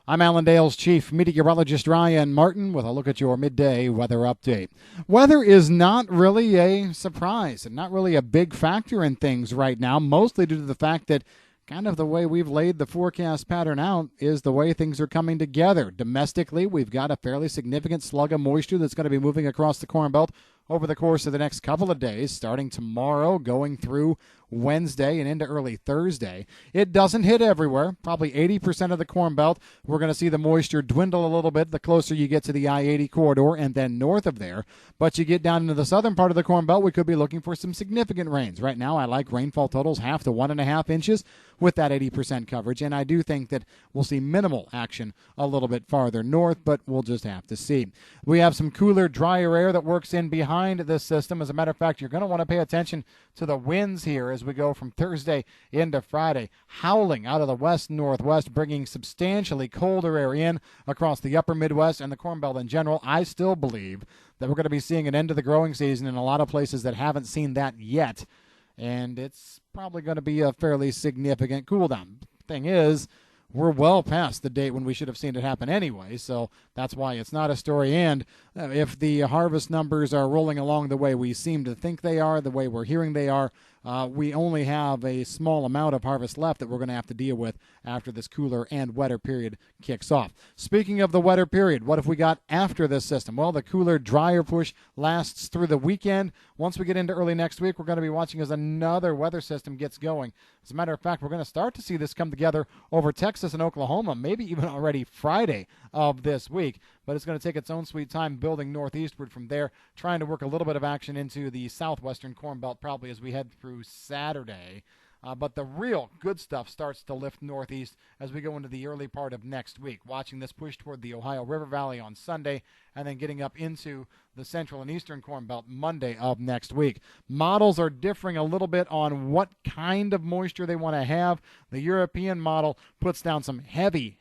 I'm Allendale's chief meteorologist Ryan Martin with a look at your midday weather update. Weather is not really a surprise and not really a big factor in things right now, mostly due to the fact that kind of the way we've laid the forecast pattern out is the way things are coming together. Domestically, we've got a fairly significant slug of moisture that's going to be moving across the Corn Belt over the course of the next couple of days, starting tomorrow, going through Wednesday and into early Thursday. It doesn't hit everywhere. Probably 80% of the Corn Belt, we're going to see the moisture dwindle a little bit the closer you get to the I-80 corridor and then north of there. But you get down into the southern part of the Corn Belt, we could be looking for some significant rains. Right now, I like rainfall totals 0.5 to 1.5 inches with that 80% coverage, and I do think that we'll see minimal action a little bit farther north, but we'll just have to see. We have some cooler, drier air that works in behind this system. As a matter of fact, you're going to want to pay attention to the winds here as we go from Thursday into Friday, howling out of the west-northwest, bringing substantially colder air in across the upper Midwest and the Corn Belt in general. I still believe that we're going to be seeing an end to the growing season in a lot of places that haven't seen that yet, and it's probably going to be a fairly significant cool down. Thing is, we're well past the date when we should have seen it happen anyway, so that's why it's not a story. And if the harvest numbers are rolling along the way we seem to think they are, the way we're hearing they are, we only have a small amount of harvest left that we're going to have to deal with after this cooler and wetter period kicks off. Speaking of the wetter period, what have we got after this system? Well, the cooler, drier push lasts through the weekend. Once we get into early next week, we're going to be watching as another weather system gets going. As a matter of fact, we're going to start to see this come together over Texas and Oklahoma, maybe even already Friday of this week. But it's going to take its own sweet time building northeastward from there, trying to work a little bit of action into the southwestern Corn Belt probably as we head through Saturday. But the real good stuff starts to lift northeast as we go into the early part of next week, watching this push toward the Ohio River Valley on Sunday and then getting up into the central and eastern Corn Belt Monday of next week. Models are differing a little bit on what kind of moisture they want to have. The European model puts down some heavy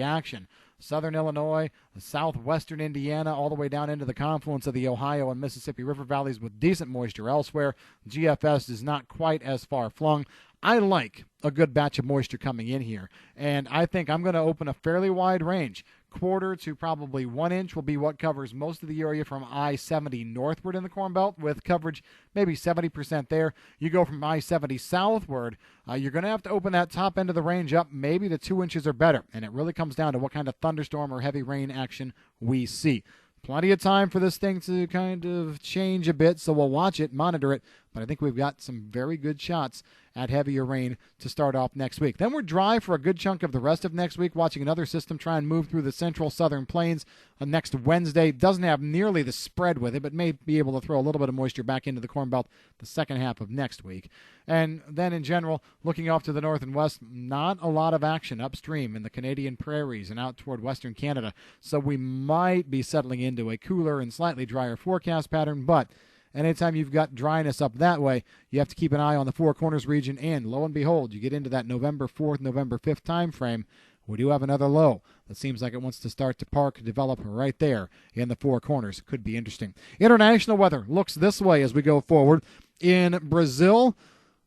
action. Southern Illinois, southwestern Indiana, all the way down into the confluence of the Ohio and Mississippi River valleys with decent moisture elsewhere. GFS is not quite as far flung. I like a good batch of moisture coming in here, and I think I'm going to open a fairly wide range. 1/4 to probably 1 inch will be what covers most of the area from I-70 northward in the Corn Belt, with coverage maybe 70% there. You go from I-70 southward, you're going to have to open that top end of the range up maybe to 2 inches or better, and it really comes down to what kind of thunderstorm or heavy rain action we see. Plenty of time for this thing to kind of change a bit, so we'll watch it, monitor it, but I think we've got some very good shots at heavier rain to start off next week. Then we're dry for a good chunk of the rest of next week, watching another system try and move through the central southern plains next Wednesday. Doesn't have nearly the spread with it, but may be able to throw a little bit of moisture back into the Corn Belt the second half of next week. And then in general, looking off to the north and west, not a lot of action upstream in the Canadian prairies and out toward western Canada. So we might be settling into a cooler and slightly drier forecast pattern, but anytime you've got dryness up that way, you have to keep an eye on the Four Corners region, and lo and behold, you get into that November 4th, November 5th time frame, we do have another low that seems like it wants to start to develop right there in the Four Corners. Could be interesting. International weather looks this way as we go forward. In Brazil,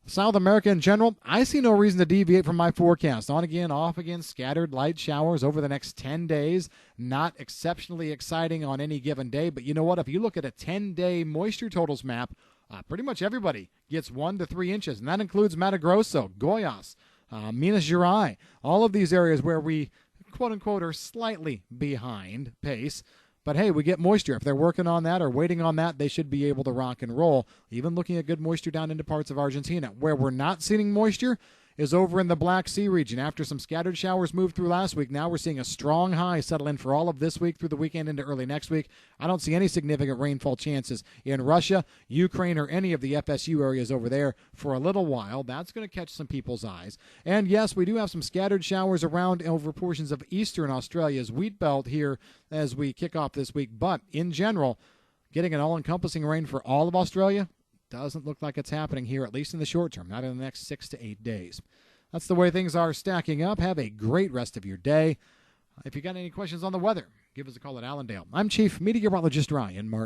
South America in general, I see no reason to deviate from my forecast. On again, off again, scattered light showers over the next 10 days. Not exceptionally exciting on any given day, but you know what? If you look at a 10-day moisture totals map, pretty much everybody gets 1 to 3 inches, and that includes Mato Grosso, Goiás, Minas Gerais, all of these areas where we, quote-unquote, are slightly behind pace. But hey, we get moisture. If they're working on that or waiting on that, they should be able to rock and roll. Even looking at good moisture down into parts of Argentina. Where we're not seeing moisture is over in the Black Sea region. After some scattered showers moved through last week, now we're seeing a strong high settle in for all of this week through the weekend into early next week. I don't see any significant rainfall chances in Russia, Ukraine, or any of the FSU areas over there for a little while. That's going to catch some people's eyes. And yes, we do have some scattered showers around over portions of eastern Australia's wheat belt here as we kick off this week. But in general, getting an all-encompassing rain for all of Australia doesn't look like it's happening here, at least in the short term, not in the next 6 to 8 days. That's the way things are stacking up. Have a great rest of your day. If you got any questions on the weather, give us a call at Allendale. I'm Chief Meteorologist Ryan Martin.